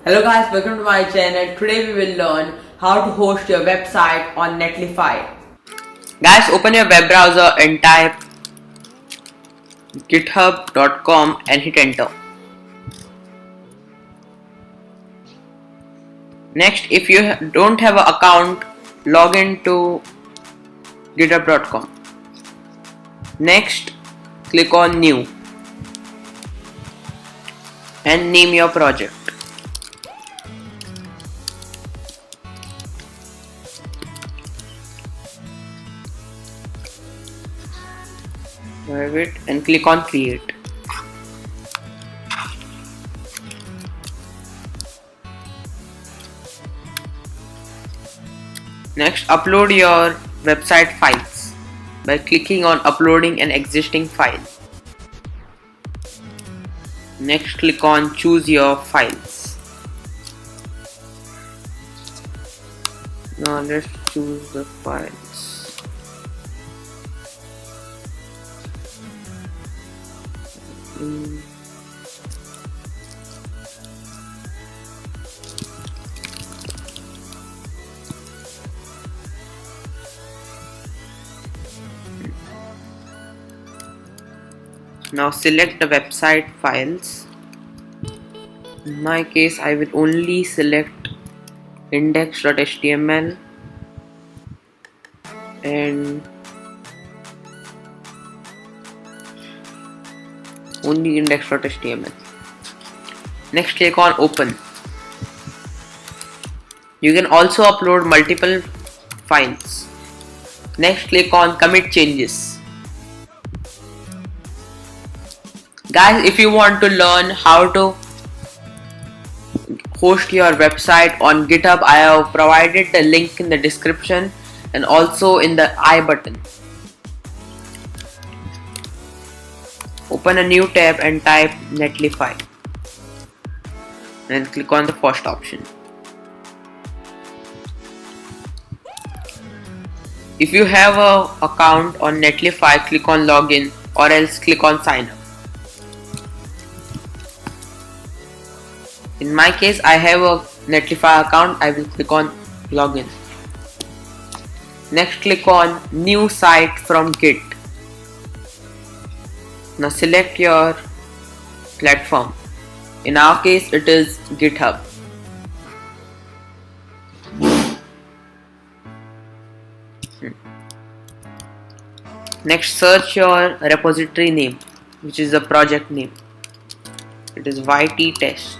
Hello guys, welcome to my channel. Today we will learn how to host your website on Netlify. Guys, open your web browser and type github.com and hit enter. Next, if you don't have an account, log in to github.com. Next, click on new and name your project. Private and click on create. Next, upload your website files by clicking on uploading an existing file. Next, click on choose your files. Now let's choose the files. Now select the website files. In my case, I will only select index.html and only index.html. Next, click on open. You can also upload multiple files. Next, click on commit changes. Guys, if you want to learn how to host your website on GitHub, I have provided the link in the description and also in the I button. Open a new tab and type Netlify and click on the first option. If you have an account on Netlify, click on login or else click on sign up. In my case, I have a Netlify account. I will click on login. Next, click on new site from Git. Now select your platform. In our case, it is GitHub. Next, search your repository name, which is the project name. It is YT test.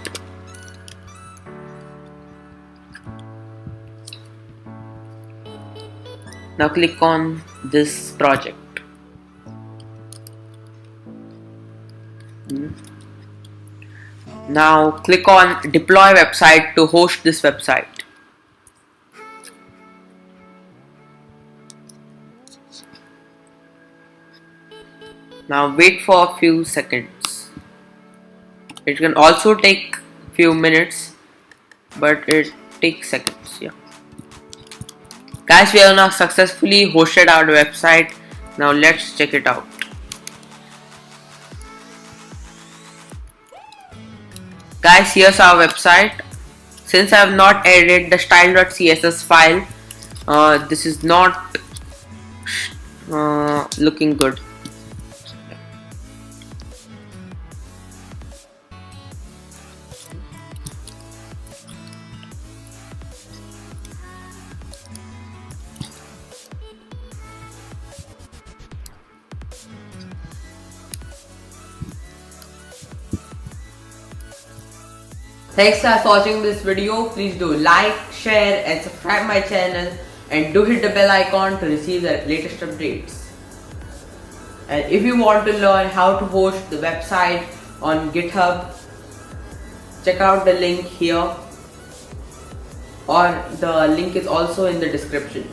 Now click on this project. Now click on deploy website to host this website. Now wait for a few seconds. It can also take few minutes, but it takes seconds. Yeah. Guys, we have now successfully hosted our website. Now let's check it out. Guys, here's our website. Since I have not added the style.css file, this is not looking good. Thanks for watching this video. Please do like, share and subscribe my channel and do hit the bell icon to receive the latest updates. And if you want to learn how to host the website on GitHub, check out the link here, or the link is also in the description.